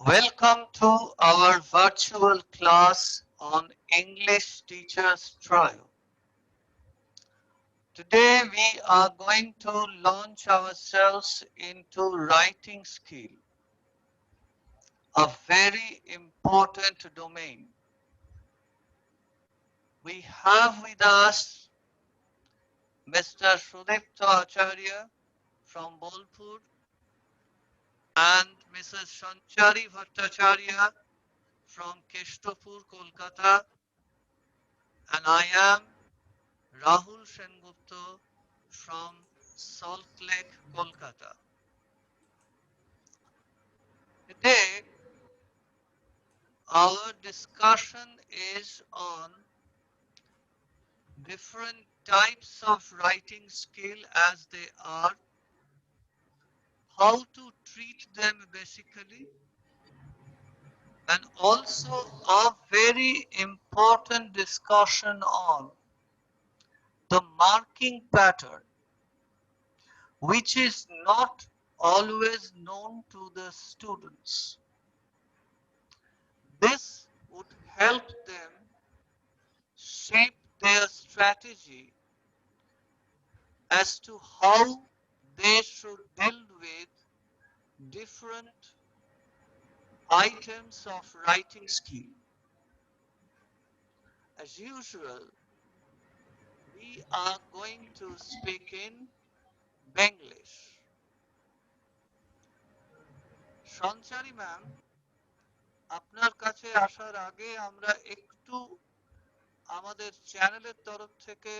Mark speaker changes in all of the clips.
Speaker 1: Welcome to our virtual class on English Teachers Trial. Today we are going to launch ourselves into writing skill, a very important domain. We have with us Mr. Sudipta Acharya from Bolpur and Mrs. Sanchari Bhattacharya from Keshtapur, Kolkata, and I am Rahul Sengupta from Salt Lake, Kolkata. Today, our discussion is on different types of writing skill as they are, how to treat them basically, and also a very important discussion on the marking pattern, which is not always known to the students. This would help them shape their strategy as to how they should deal with different items of writing skill. As usual, we are going to speak in Benglish. Sanchari ma'am, আপনার কাছে আসার আগে আমরা একটু আমাদের চ্যানেলের তরফ থেকে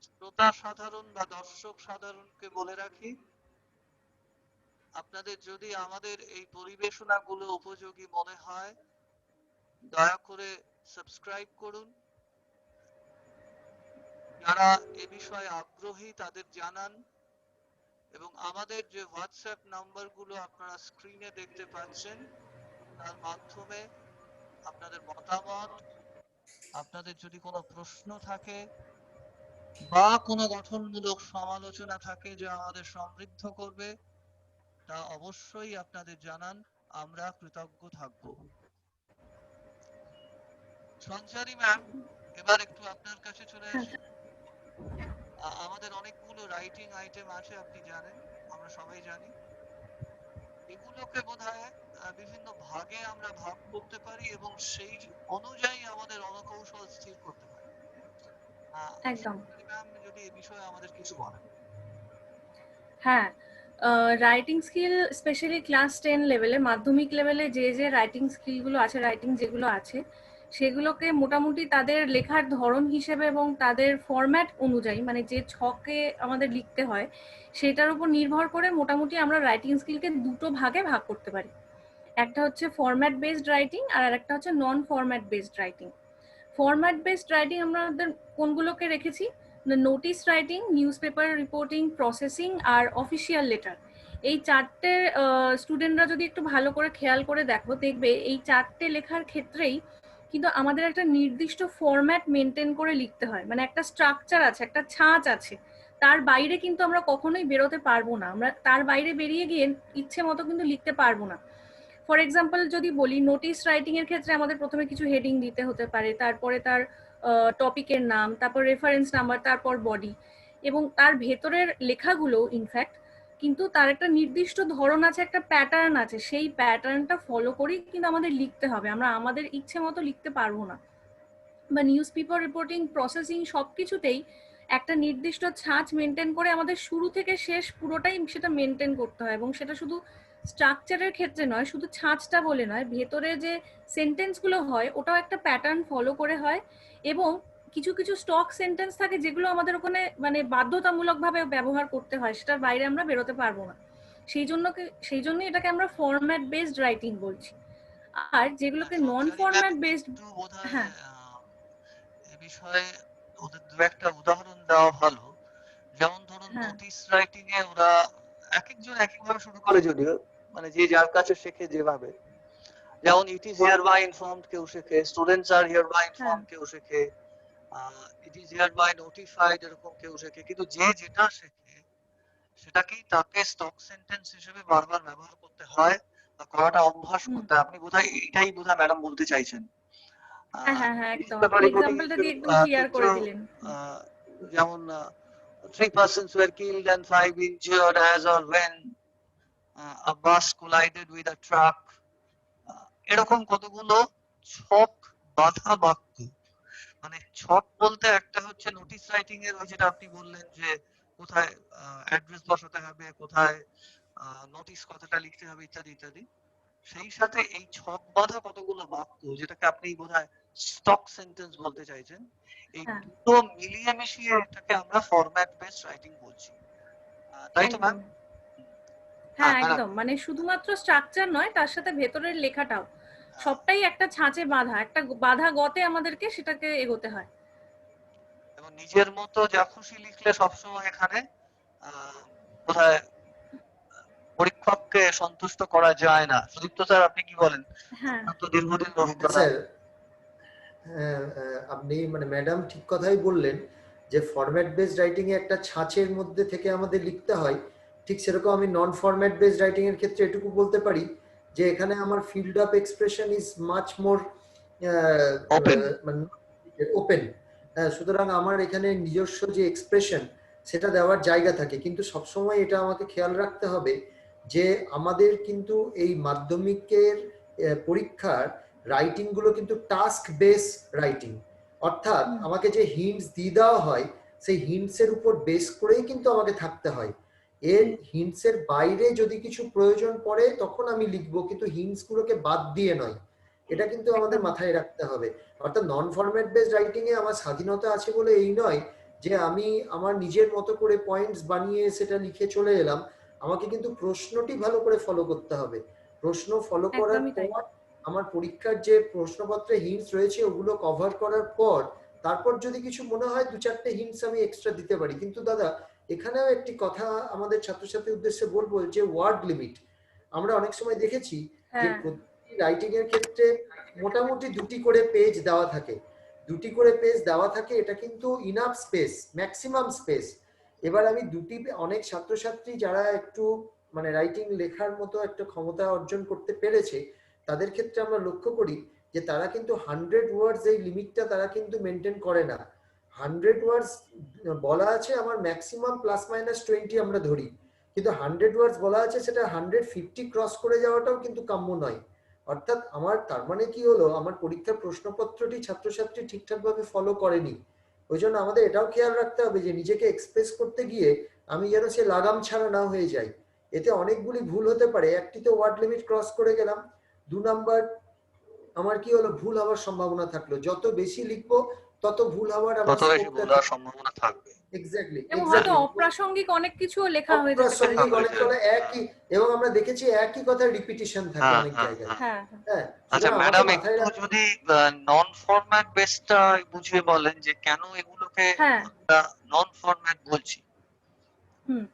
Speaker 1: শ্রোতা সাধারণ বা দর্শক সাধারণকে বলে রাখি, আপনাদের যদি আমাদের এই পরিবেশনাগুলো উপযোগী মনে হয়, দয়া করে সাবস্ক্রাইব করুন। যারা এ বিষয়ে আগ্রহী তাদের জানান, এবং আমাদের যে হোয়াটসঅ্যাপ নাম্বারগুলো আপনারা স্ক্রিনে দেখতে পাচ্ছেন, তার মাধ্যমে আপনাদের মতামত, আপনাদের যদি কোনো প্রশ্ন থাকে বা কোনো গঠনমূলক সমালোচনা থাকে যা আমাদের সমৃদ্ধ করবে, তা অবশ্যই আপনাদের জানান, আমরা কৃতজ্ঞ থাকব। সঞ্চারী ম্যাম, এবার একটু আপনার কাছে চলে আসি। আমাদের অনেকগুলো রাইটিং আইটেম আছে, আপনি জানেন, আমরা সবাই জানি। এগুলোকে বোধহয় বিভিন্ন ভাগে আমরা ভাগ করতে পারি এবং সেই অনুযায়ী আমাদের রণকৌশল স্থির করতে পারি।
Speaker 2: একদম।
Speaker 1: ম্যাম, যদি এই বিষয়ে আমাদের কিছু বলেন।
Speaker 2: হ্যাঁ, রাইটিং স্কিল স্পেশালি ক্লাস 10 লেভেলে, মাধ্যমিক লেভেলে যে রাইটিং স্কিলগুলো আছে, রাইটিং যেগুলো আছে সেগুলোকে মোটামুটি তাদের লেখার ধরন হিসেবে এবং তাদের ফরম্যাট অনুযায়ী, মানে যে ছকে আমাদের লিখতে হয় সেটার উপর নির্ভর করে মোটামুটি আমরা রাইটিং স্কিলকে দুটো ভাগে ভাগ করতে পারি। একটা হচ্ছে ফরম্যাট বেসড রাইটিং আর একটা হচ্ছে non format based writing. Format based writing আমাদের কোনগুলোকে রেখেছি? Notice writing, newspaper reporting, processing আর অফিসিয়াল লেটার। এই চারটে স্টুডেন্টরা যদি একটু ভালো করে খেয়াল করে দেখো, দেখবে এই চারটে লেখার ক্ষেত্রেই কিন্তু আমাদের একটা নির্দিষ্ট ফরম্যাট মেনটেন করে লিখতে হয়, মানে একটা স্ট্রাকচার আছে, একটা ছাঁচ আছে। তার বাইরে কিন্তু আমরা কখনোই বেরোতে পারবো না, আমরা তার বাইরে বেরিয়ে গিয়ে ইচ্ছে মতো কিন্তু লিখতে পারবো না। ফর এক্সাম্পল যদি বলি, নোটিস রাইটিং এর ক্ষেত্রে আমাদের প্রথমে কিছু হেডিং দিতে হতে পারে, তারপরে তার টপিকের নাম, তারপর রেফারেন্স নাম্বার, তারপর বডি, এবং তার ভেতরের লেখাগুলো ইনফ্যাক্ট কিন্তু তার একটা নির্দিষ্ট ধরন আছে, একটা প্যাটার্ন আছে, সেই প্যাটার্নটা ফলো করেই কিন্তু আমাদের লিখতে হবে, আমরা আমাদের ইচ্ছে মতো লিখতে পারবো না। বা নিউজ পেপার রিপোর্টিং, প্রসেসিং, সব কিছুতেই একটা নির্দিষ্ট ছাঁচ মেনটেন করে আমাদের শুরু থেকে শেষ পুরোটাই সেটা মেনটেন করতে হয়, এবং সেটা শুধু স্ট্রাকচারের ক্ষেত্রে নয়, শুধু ছাঁচটা বলে নয়, ভেতরে যে সেন্টেন্সগুলো হয় ওটাও একটা প্যাটার্ন ফলো করে হয়। এবং কিছু কিছু স্টক সেন্টেন্স থাকে যেগুলো আমাদের ওখানে মানে বাধ্যতামূলকভাবে ব্যবহার করতে হয়, সেটার বাইরে আমরা বেরোতে পারবো না। সেই জন্য এটাকে আমরা ফরম্যাট বেসড রাইটিং বলছি। আর যেগুলোকে নন
Speaker 1: সঞ্চারী ম্যাম,
Speaker 2: ফরম্যাট বেসড,
Speaker 1: একটু বোধহয়
Speaker 2: হ্যাঁ
Speaker 1: এ বিষয়ে ওদের দু একটা উদাহরণ দেওয়া ভালো। যেমন ধরুন,
Speaker 2: হ্যাঁ
Speaker 1: নোটিস রাইটিং এ ওরা এক একজন এক একভাবে শুরু করে, যদিও মানে যে যার কাছে শেখে যেভাবে। যেমন it is hereby informed কেউ শেখে, স্টুডেন্টস আর হিয়ার বাই
Speaker 2: হ্যাঁ
Speaker 1: ইনফর্মড কেউ শেখে, it is hereby notified এরকম কেউ শেখে। কিন্তু যে যেটা শেখে সেটাকেই তাকে স্টক সেন্টেন্স হিসেবে বারবার ব্যবহার করতে হয়, করাটা অভ্যাস
Speaker 2: হুম।
Speaker 1: করতে হয়। আপনি বোধহয় এটাই ম্যাডাম বলতে চাইছেন।
Speaker 2: হ্যাঁ,
Speaker 1: Is
Speaker 2: একদম।
Speaker 1: the
Speaker 2: আপনি
Speaker 1: very good
Speaker 2: এক্সাম্পলটা দিয়ে একদম ক্লিয়ার
Speaker 1: ক্ষেত্র
Speaker 2: করে দিলেন।
Speaker 1: আহ, যেমন 3 persons were killed and 5 injured as or when a bus collided with a truck. এরকম কতগুলো ছক বাঁধা বাক্য, মানে ছক বলতে একটা হচ্ছে নোটিশ রাইটিং এর ওই যেটা আপনি বললেন যে কোথায় অ্যাড্রেস বসাতে হবে, কোথায় নোটিশ কথাটা লিখতে হবে, ইত্যাদি ইত্যাদি। সেই সাথে এই ছক বাঁধা কতগুলো বাক্য, যেটাকে আপনি বোধহয় স্টক সেন্টেন্স বলতে চাইছেন, এই
Speaker 2: হ্যাঁ,
Speaker 1: দুটো মিলিয়ে মিশিয়ে এটাকে আমরা ফরম্যাট বেসড রাইটিং বলছি, তাই তো ম্যাম?
Speaker 2: একদম।
Speaker 1: হ্যাঁ
Speaker 2: হ্যাঁ,
Speaker 1: ম্যাডাম।
Speaker 2: একদম। মানে শুধুমাত্র স্ট্রাকচার নয়, তার সাথে ভেতরের লেখাটাও। সবটাই একটা ছাঁচে বাঁধা, একটা বাঁধা গতে আমাদেরকে সেটাকে এগোতে হয়।
Speaker 1: এবং নিজের মতো যা খুশি লিখলে সবসময় এখানে আহ, বোধহয় পরীক্ষককে সন্তুষ্ট করা যায় না। সুদীপ্ত স্যার, আপনি কি বলেন?
Speaker 2: হ্যাঁ,
Speaker 1: আপনার তো দীর্ঘদিন অভিজ্ঞতা।
Speaker 3: স্যার, আপনি মানে ম্যাডাম ঠিক কথাই বললেন যে ফরম্যাট বেসড রাইটিং এ একটা ছাঁচের মধ্যে থেকে আমাদের লিখতে হয়। ঠিক সেরকম আমি নন ফরম্যাট বেসড রাইটিং এর ক্ষেত্রে এটুকু বলতে পারি যে এখানে আমার field of expression is much more
Speaker 1: open.
Speaker 3: মানে ওপেন। সুতরাং আমার এখানে নিজস্ব যে এক্সপ্রেশন সেটা দেওয়ার জায়গা থাকে, কিন্তু সবসময় এটা আমাকে খেয়াল রাখতে হবে যে আমাদের কিন্তু এই মাধ্যমিকের পরীক্ষার রাইটিং গুলো কিন্তু টাস্ক বেস রাইটিং, অর্থাৎ
Speaker 2: হুম,
Speaker 3: আমাকে যে হিন্টস দিয়ে দেওয়া হয় সেই হিন্টস এর উপর বেস করেই কিন্তু আমাকে থাকতে হয়। এর হিন্টস এর বাইরে যদি কিছু প্রয়োজন পড়ে তখন আমি লিখবো, কিন্তু হিন্টস গুলোকে বাদ দিয়ে নয়। এটা কিন্তু আমাদের
Speaker 2: একদম।
Speaker 3: মাথায় রাখতে হবে। অর্থাৎ নন ফরম্যাট বেসড রাইটিং এ আমার স্বাধীনতা আছে বলে এই নয় যে আমি আমার নিজের মতো করে পয়েন্টস বানিয়ে সেটা লিখে চলে এলাম। আমাকে কিন্তু প্রশ্নটি ভালো করে ফলো করতে হবে। প্রশ্ন ফলো করার
Speaker 2: একদমই তাই।
Speaker 3: পর আমার পরীক্ষার যে প্রশ্নপত্রে হিন্টস রয়েছে ওগুলো কভার করার পর তারপর যদি কিছু মনে হয় 2-4টে হিন্টস আমি এক্সট্রা দিতে পারি। কিন্তু দাদা, এখানেও একটি কথা আমাদের ছাত্রছাত্রীর উদ্দেশ্যে বলবো যে ওয়ার্ড লিমিট। আমরা অনেক সময় দেখেছি যে
Speaker 2: হ্যাঁ,
Speaker 3: প্রতিটি রাইটিং এর ক্ষেত্রে মোটামুটি 2টি করে পেজ দেওয়া থাকে। 2টি করে পেজ দেওয়া থাকে, এটা কিন্তু ইনাফ স্পেস, ম্যাক্সিমাম স্পেস। এবার আমি অনেক ছাত্রছাত্রী যারা একটু মানে রাইটিং লেখার মতো একটা ক্ষমতা অর্জন করতে পেরেছে তাদের ক্ষেত্রে আমরা লক্ষ্য করি যে তারা কিন্তু 100 ওয়ার্ডস এই লিমিটটা তারা কিন্তু মেনটেন করে না। 100 ওয়ার্ডস বলা আছে, আমার ম্যাক্সিমাম +-20 আমরা ধরি, কিন্তু 100 ওয়ার্ডস বলা আছে, সেটা 150 ক্রস করে যাওয়াটাও কিন্তু কাম্য নয়। অর্থাৎ আমার তার মানে কি হলো, আমার পরীক্ষার প্রশ্নপত্রটি ছাত্রছাত্রী ঠিকঠাক ভাবে ফলো করেনি। ওই জন্য আমাদের এটাও খেয়াল রাখতে হবে যে নিজেকে এক্সপ্রেস করতে গিয়ে আমি যেন সে লাগাম ছাড়া না হয়ে যাই। এতে অনেকগুলি ভুল হতে পারে। একটি তো ওয়ার্ড লিমিট ক্রস করে গেলাম, 2 নাম্বার আমার কি হলো, ভুল হওয়ার সম্ভাবনা থাকলো। যত বেশি লিখবো তত ভুল হওয়ার আমার
Speaker 1: তত বেশি
Speaker 3: স্কোপটা
Speaker 1: ভুল হওয়ার
Speaker 3: থাকে।
Speaker 1: সম্ভাবনা থাকবে।
Speaker 3: এক্স্যাক্টলি,
Speaker 2: এবং হয়তো
Speaker 3: এক্স্যাক্টলি।
Speaker 2: অপ্রাসঙ্গিক অনেক কিছুও লেখা হয়ে যেতে পারে
Speaker 3: অপ্রাসঙ্গিক
Speaker 1: হয়ে
Speaker 3: অনেক
Speaker 2: সেক্ষেত্রে।
Speaker 1: যায়।
Speaker 3: চলে একই, এবং আমরা দেখেছি একই কথার রিপিটিশন থাকে
Speaker 1: হ্যাঁ
Speaker 3: অনেক
Speaker 1: হ্যাঁ
Speaker 3: জায়গায়।
Speaker 1: হ্যাঁ।
Speaker 2: হ্যাঁ, হ্যাঁ।
Speaker 3: হ্যাঁ,
Speaker 1: আচ্ছা
Speaker 3: সুতরাং আমাকে
Speaker 1: ম্যাডাম,
Speaker 3: মাথায়
Speaker 1: একটু
Speaker 3: রাখতে।
Speaker 1: যদি নন ফরম্যাট বেসটা বুঝিয়ে বলেন যে কেন এগুলোকে
Speaker 2: হ্যাঁ,
Speaker 1: আমরা নন ফরম্যাট বলছি।
Speaker 2: হুম।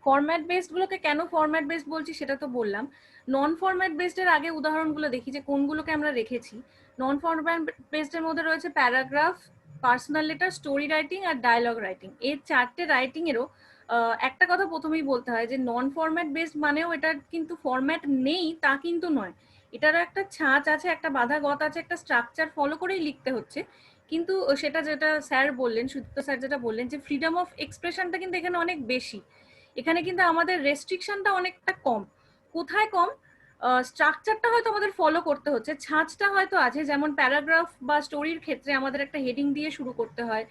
Speaker 2: ফরম্যাট বেসড গুলোকে কেন ফরম্যাট বেসড বলছি সেটা তো বললাম। নন ফরম্যাট বেসড এর আগে উদাহরণগুলো দেখি যে কোনগুলোকে আমরা রেখেছি। নন ফরম্যাট বেসড এর মধ্যে রয়েছে paragraph, personal letter, story writing আর ডায়লগ রাইটিং। এই 4টে রাইটিং এরও একটা কথা প্রথমেই বলতে হয় যে নন ফরম্যাট বেসড মানেও এটার কিন্তু ফরম্যাট নেই তা কিন্তু নয়। এটারও একটা ছাঁচ আছে, একটা বাঁধা গত আছে, একটা স্ট্রাকচার ফলো করেই লিখতে হচ্ছে। কিন্তু সেটা যেটা স্যার বললেন, সুদীপ্ত স্যার যেটা বললেন যে ফ্রিডম অফ এক্সপ্রেশনটা কিন্তু এখানে অনেক বেশি। এখানে কিন্তু আমাদের রেস্ট্রিকশনটা অনেকটা কম। কোথায় কম? স্ট্রাকচারটা হয়তো আমাদের ফলো করতে হচ্ছে, ছাঁচটা হয়তো আছে। যেমন প্যারাগ্রাফ বা স্টোরির ক্ষেত্রে আমাদের একটা হেডিং দিয়ে শুরু করতে হয়,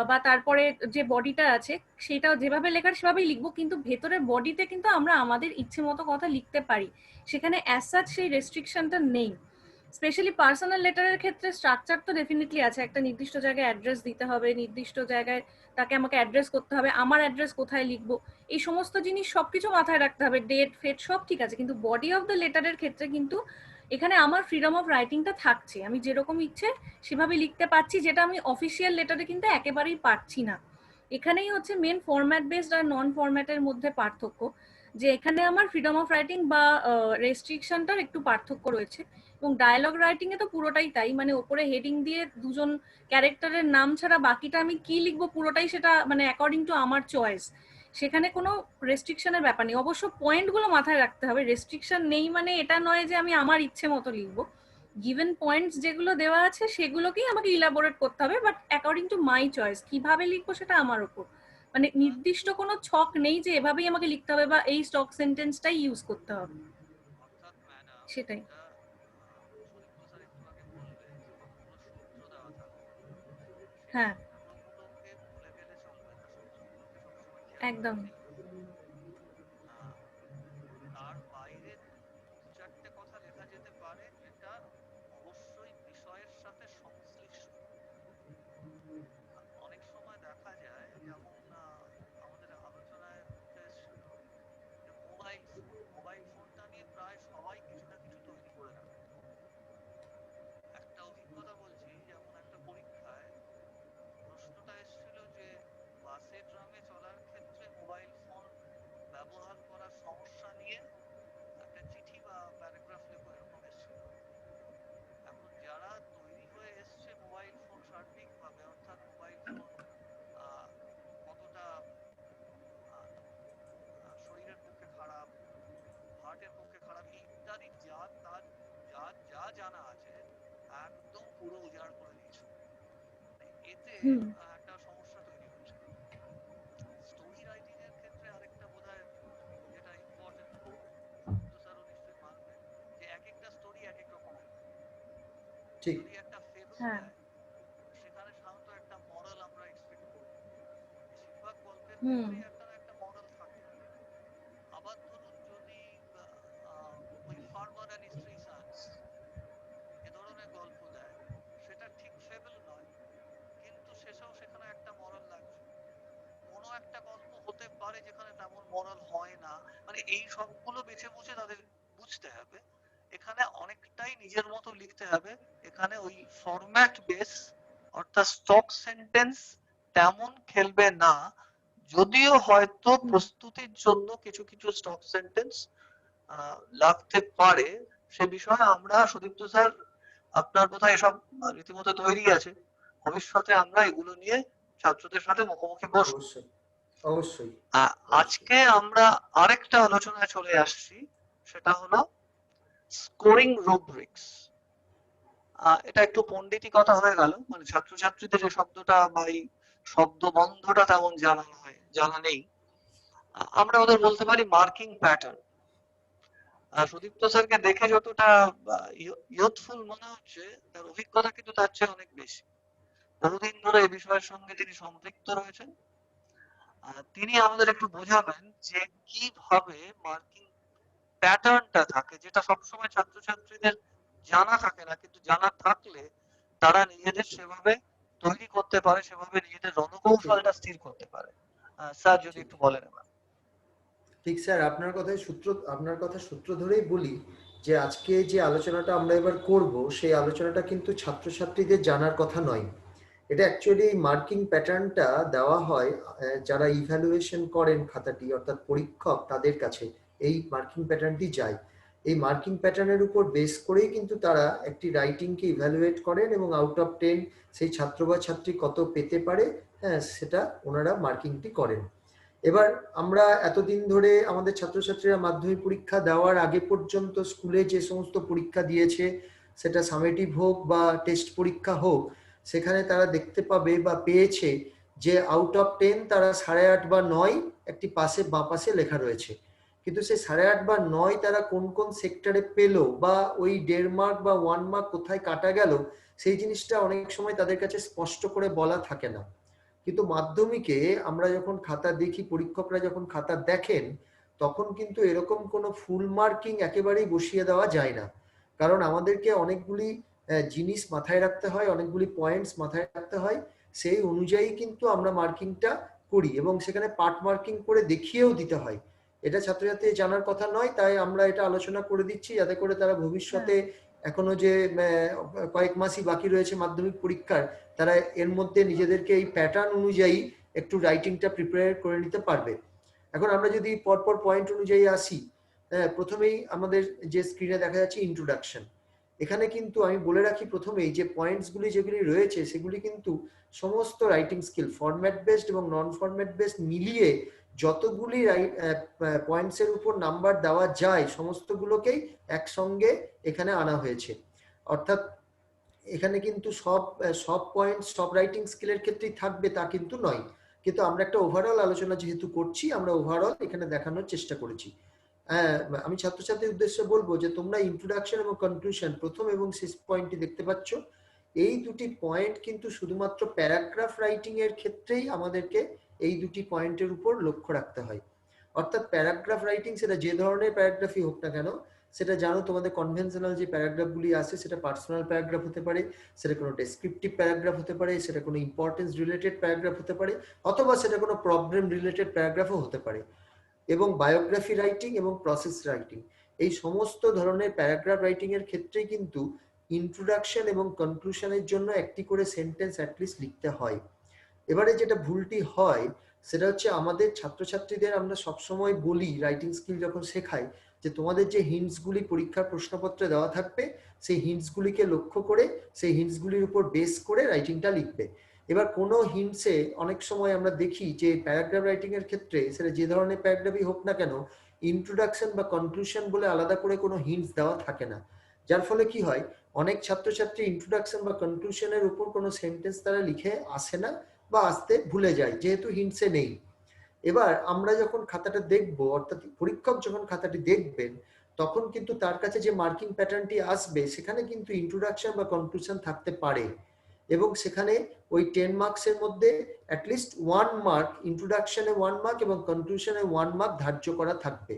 Speaker 2: বা তারপরে যে বডিটা আছে সেটা যেভাবে লেখার সেভাবেই লিখবো, কিন্তু ভেতরের বডিতে কিন্তু আমরা আমাদের ইচ্ছে মতো কথা লিখতে পারি। সেখানে অ্যাজ সাচ সেই রেস্ট্রিকশনটা নেই। স্পেশালি পার্সোনাল লেটারের ক্ষেত্রে স্ট্রাকচার তো ডেফিনেটলি আছে। একটা নির্দিষ্ট জায়গায় অ্যাড্রেস দিতে হবে, নির্দিষ্ট জায়গায় তাকে আমাকে অ্যাড্রেস করতে হবে, আমার অ্যাড্রেস কোথায় লিখবো, এই সমস্ত জিনিস সবকিছু মাথায় রাখতে হবে। ডেট ফেট সব ঠিক আছে, কিন্তু বডি অফ দ্য লেটারের ক্ষেত্রে কিন্তু এখানে আমার ফ্রিডম অফ রাইটিংটা থাকছে। আমি যেরকম ইচ্ছে সেভাবে লিখতে পারছি, যেটা আমি অফিসিয়াল লেটারে কিন্তু একেবারেই পারছি না। এখানেই হচ্ছে মেন ফরম্যাট বেসড আর নন ফরম্যাটের মধ্যে পার্থক্য, যে এখানে আমার ফ্রিডম অফ রাইটিং বা রেস্ট্রিকশনটার একটু পার্থক্য রয়েছে। এবং ডায়লগ রাইটিং এ তো পুরোটাই তাই, মানে ওপরে হেডিং দিয়ে দুজন ক্যারেক্টারের নাম ছাড়া বাকিটা আমি কি লিখবো পুরোটাই সেটা মানে অ্যাকর্ডিং টু আমার চয়েস। সেখানে কোনো রেস্ট্রিকশনের ব্যাপার নেই। অবশ্য পয়েন্টগুলো মাথায় রাখতে হবে, রেস্ট্রিকশন নেই মানে এটা নয় যে আমি আমার ইচ্ছে মতো লিখবো। গিভেন পয়েন্টস যেগুলো দেওয়া আছে সেগুলোকেই আমাকে ইলাবোরেট করতে হবে, but according to my choice কিভাবে লিখবো সেটা আমার উপর। মানে নির্দিষ্ট কোনো ছক নেই যে এভাবেই আমাকে লিখতে হবে বা এই স্টক সেন্টেন্সটাই ইউজ করতে হবে,
Speaker 1: অর্থাৎ ম্যাডাম
Speaker 2: সেটাই।
Speaker 1: যেটা সুদীপ্ত স্যার একটু আগে বললেন যে কতগুলো সূত্র দেওয়া থাকবে, সেই
Speaker 2: হ্যাঁ,
Speaker 1: সূত্রগুলোকে ভুলে গেলে চলবে না, সূত্রগুলোকে সবসময় খেয়াল
Speaker 2: একদম।
Speaker 1: রাখতেই হবে। আহ, তার বাইরে দু চারটে কথা লেখা যেতে পারে যেটা অবশ্যই বিষয়ের সাথে সংশ্লিষ্ট। অনেক সময় দেখা যায় যেমন আমাদের আলোচনায় উঠে এসেছিল যে মোবাইল ফোনটা নিয়ে প্রায় সবাই কিছু না কিছু তৈরি করে রাখে। একটা অভিজ্ঞতা বলছি, যেমন একটা পরীক্ষায় প্রশ্নটা এসেছিল যে বাসে ট্রামে চলার ক্ষেত্রে মোবাইল ফোন ব্যবহার করার সমস্যা নিয়ে একটা চিঠি বা প্যারাগ্রাফ লেখো, এরকম এসেছিল। এখন যারা তৈরি হয়ে এসছে মোবাইল ফোন সার্বিকভাবে, অর্থাৎ মোবাইল ফোন কতটা শরীরের পক্ষে খারাপ, হার্টের পক্ষে খারাপ, ইত্যাদি যা যা জানা আছে একদম পুরো উজাড় করে দিয়েছে। এতে
Speaker 2: হুম।
Speaker 1: একটা সমস্যা তৈরি হচ্ছে। স্টোরি রাইটিং এর ক্ষেত্রে আরেকটা বোধহয় যেটা ইম্পর্টেন্ট, সুদীপ্ত স্যারও নিশ্চয়ই মানবেন, যে এক একটা স্টোরি এক এক রকম হয়।
Speaker 3: ঠিক।
Speaker 1: যদি একটা ফেবল
Speaker 2: হ্যাঁ।
Speaker 1: দেয়, সেখানে সাধারণত একটা মরাল আমরা এক্সপেক্ট করব। বেশিরভাগ গল্পের
Speaker 2: হুম।
Speaker 1: ক্ষেত্রেই একটা না একটা মরাল থাকে। আবার ধরুন যদি ওই ফার্মার অ্যান্ড স্ত্রী সান্স এ ধরনের গল্প দেয়, সেটা ঠিক ফেবল নয়, কিন্তু শেষেও সেখানে একটা মরাল লাগছে। কোনো একটা গল্প হতে পারে যেখানে তেমন মরাল হয় না, মানে এই সবগুলো বেছে বুঝে তাদের বুঝতে হবে। এখানে অনেকটাই নিজের মতো লিখতে হবে। এখানে ওই ফরম্যাট বেস অর্থাৎ স্টক সেন্টেন্স তেমন খেলবে না, যদিও হয়তো প্রস্তুতির জন্য কিছু কিছু স্টক সেন্টেন্স লাগতে পারে। সে বিষয়ে আমরা সুদীপ্ত স্যার, আপনার বোধহয় এসব রীতিমতো তৈরি আছে, ভবিষ্যতে আমরা এগুলো নিয়ে ছাত্রদের সাথে মুখোমুখি বসবো।
Speaker 3: অবশ্যই অবশ্যই।
Speaker 1: আজকে আমরা আরেকটা আলোচনায় চলে আসছি, সেটা হলো স্কোরিং রুব্রিক্স। এটা একটু পণ্ডিতি কথা হয়ে গেল, মানে ছাত্রছাত্রীদের এই শব্দটা বা এই শব্দ বন্ধটা তেমন জানা নেই। আমরা ওদের বলতে পারি মার্কিং প্যাটার্ন। সুদীপ্ত স্যারকে দেখে যতটা ইয়ুথফুল মনে হচ্ছে, তার অভিজ্ঞতা কিন্তু তার চেয়ে অনেক বেশি। বহুদিন ধরে এই বিষয়ের সঙ্গে তিনি সম্পৃক্ত রয়েছেন। তিনি আমাদের একটু বোঝাবেন যে কিভাবে মার্কিং প্যাটার্নটা থাকে, যেটা সবসময় ছাত্রছাত্রীদের জানা থাকে না, কিন্তু জানা থাকলে তারা নিজেদের সেভাবে তৈরি করতে পারে, সেভাবে নিজেদের
Speaker 3: ঠিক
Speaker 1: রণকৌশলটা স্থির করতে পারে। স্যার যদি
Speaker 3: ঠিক
Speaker 1: একটু বলেন এবার।
Speaker 3: ঠিক স্যার, আপনার কথা সূত্র ধরেই বলি যে আজকে যে আলোচনাটা আমরা এবার করব, সেই আলোচনাটা কিন্তু ছাত্রছাত্রীদের জানার কথা নয়। এটা অ্যাকচুয়ালি মার্কিং প্যাটার্নটা দেওয়া হয় যারা ইভ্যালুয়েশন করেন খাতাটি, অর্থাৎ পরীক্ষক, তাদের কাছে এই মার্কিং প্যাটার্নটি যায়। এই মার্কিং প্যাটার্নের উপর বেস করেই কিন্তু তারা একটি রাইটিংকে ইভ্যালুয়েট করেন এবং আউট অফ 10 সেই ছাত্র বা ছাত্রী কত পেতে পারে, হ্যাঁ, সেটা ওনারা মার্কিংটি করেন। এবার আমরা এতদিন ধরে আমাদের ছাত্রছাত্রীরা মাধ্যমিক পরীক্ষা দেওয়ার আগে পর্যন্ত স্কুলে যে সমস্ত পরীক্ষা দিয়েছে, সেটা সামেটিভ হোক বা টেস্ট পরীক্ষা হোক, সেখানে তারা দেখতে পাবে বা পেয়েছে যে আউট অফ 10 তারা 8.5 বা 9 একটি পাশে বাঁ পাশে লেখা রয়েছে। কিন্তু সেই 8.5 বা 9 তারা কোন কোন সেক্টরে পেলো বা ওই 1.5 মার্ক বা 1 মার্ক কোথায় কাটা গেল, সেই জিনিসটা অনেক সময় তাদের কাছে স্পষ্ট করে বলা থাকে না। কিন্তু মাধ্যমিকে আমরা যখন খাতা দেখি, পরীক্ষকরা যখন খাতা দেখেন, তখন কিন্তু এরকম কোনো ফুল মার্কিং একেবারেই বসিয়ে দেওয়া যায় না। কারণ আমাদেরকে অনেকগুলি জিনিস মাথায় রাখতে হয়, অনেকগুলি পয়েন্টস মাথায় রাখতে হয়। সেই অনুযায়ী কিন্তু আমরা মার্কিংটা করি এবং সেখানে পার্ট মার্কিং করে দেখিয়েও দিতে হয়। এটা ছাত্রছাত্রী জানার কথা নয়, তাই আমরা এটা আলোচনা করে দিচ্ছি যাতে করে তারা ভবিষ্যতে, এখনো যে কয়েক মাসই বাকি রয়েছে মাধ্যমিক পরীক্ষার, তারা এর মধ্যে নিজেদেরকে এই প্যাটার্ন অনুযায়ী একটু রাইটিংটা প্রিপেয়ার করে নিতে পারবে। এখন আমরা যদি পরপর পয়েন্ট অনুযায়ী আসি, প্রথমেই আমাদের যে স্ক্রিনে দেখা যাচ্ছে ইন্ট্রোডাকশন। এখানে কিন্তু আমি বলে রাখি প্রথমেই যে পয়েন্টসগুলি যেগুলি রয়েছে সেগুলি কিন্তু সমস্ত রাইটিং স্কিল, ফরম্যাট বেসড এবং নন ফরম্যাট বেসড মিলিয়ে যতগুলি পয়েন্টসের উপর নাম্বার দেওয়া যায় সমস্তগুলোকেই একসঙ্গে এখানে আনা হয়েছে। অর্থাৎ এখানে কিন্তু সব পয়েন্ট সব রাইটিং স্কিলের ক্ষেত্রেই থাকবে তা কিন্তু নয়, কিন্তু আমরা একটা ওভারঅল আলোচনা যেহেতু করছি আমরা ওভারঅল এখানে দেখানোর চেষ্টা করেছি। আমি ছাত্রছাত্রীর উদ্দেশ্যে বলবো যে তোমরা ইন্ট্রোডাকশন এবং কনক্লুশন প্রথম এবং শেষ পয়েন্টটি দেখতে পাচ্ছ, এই দুটি পয়েন্ট কিন্তু শুধুমাত্র প্যারাগ্রাফ রাইটিং এর ক্ষেত্রেই আমাদেরকে এই দুটি পয়েন্টের উপর লক্ষ্য রাখতে হয়। অর্থাৎ প্যারাগ্রাফ রাইটিং সেটা যে ধরনের প্যারাগ্রাফই হোক না কেন, সেটা জানো তোমাদের কনভেনশনাল যে প্যারাগ্রাফগুলি আছে সেটা পার্সোনাল প্যারাগ্রাফ হতে পারে, সেটা কোনো ডেসক্রিপটিভ প্যারাগ্রাফ হতে পারে, সেটা কোনো ইম্পর্টেন্স রিলেটেড প্যারাগ্রাফ হতে পারে, অথবা সেটা কোনো প্রবলেম রিলেটেড প্যারাগ্রাফও হতে পারে। এবং বায়োগ্রাফি রাইটিং এবং প্রসেস রাইটিং এই সমস্ত ধরনের প্যারাগ্রাফ রাইটিং এর ক্ষেত্রেই কিন্তু ইন্ট্রোডাকশন এবং কনক্লুশনের জন্য একটি করে সেন্টেন্স অ্যাটলিস্ট লিখতে হয়। এবারে যেটা ভুলটি হয় সেটা হচ্ছে আমাদের ছাত্রছাত্রীদের আমরা সবসময় বলি রাইটিং স্কিল যখন শেখাই যে তোমাদের যে হিন্টসগুলি পরীক্ষার প্রশ্নপত্রে দেওয়া থাকবে সেই হিন্টসগুলিকে লক্ষ্য করে সেই হিন্টসগুলির উপর বেস করে রাইটিংটা লিখবে। এবার কোনো হিন্টসে অনেক সময় আমরা দেখি যে প্যারাগ্রাফ রাইটিং এর ক্ষেত্রে সেটা যে ধরনের প্যারাগ্রাফই হোক না কেন ইন্ট্রোডাকশন বা কনক্লুশন বলে আলাদা করে কোনো হিন্টস দেওয়া থাকে না, যার ফলে কি হয় অনেক ছাত্রছাত্রী ইন্ট্রোডাকশন বা কনক্লুশনের উপর কোনো সেন্টেন্স তারা লিখে আসে না বা আসতে ভুলে যায় যেহেতু হিন্টসে নেই। এবার আমরা যখন খাতাটা দেখব অর্থাৎ পরীক্ষক যখন খাতাটি দেখবেন তখন কিন্তু তার কাছে যে মার্কিং প্যাটার্নটি আসবে সেখানে কিন্তু ইন্ট্রোডাকশন বা কনক্লুশন থাকতে পারে এবং সেখানে ওই 10 মার্কসের মধ্যে অ্যাটলিস্ট 1 মার্ক ইন্ট্রোডাকশনে 1 মার্ক এবং কনক্লুশনে 1 মার্ক ধার্য করা থাকবে।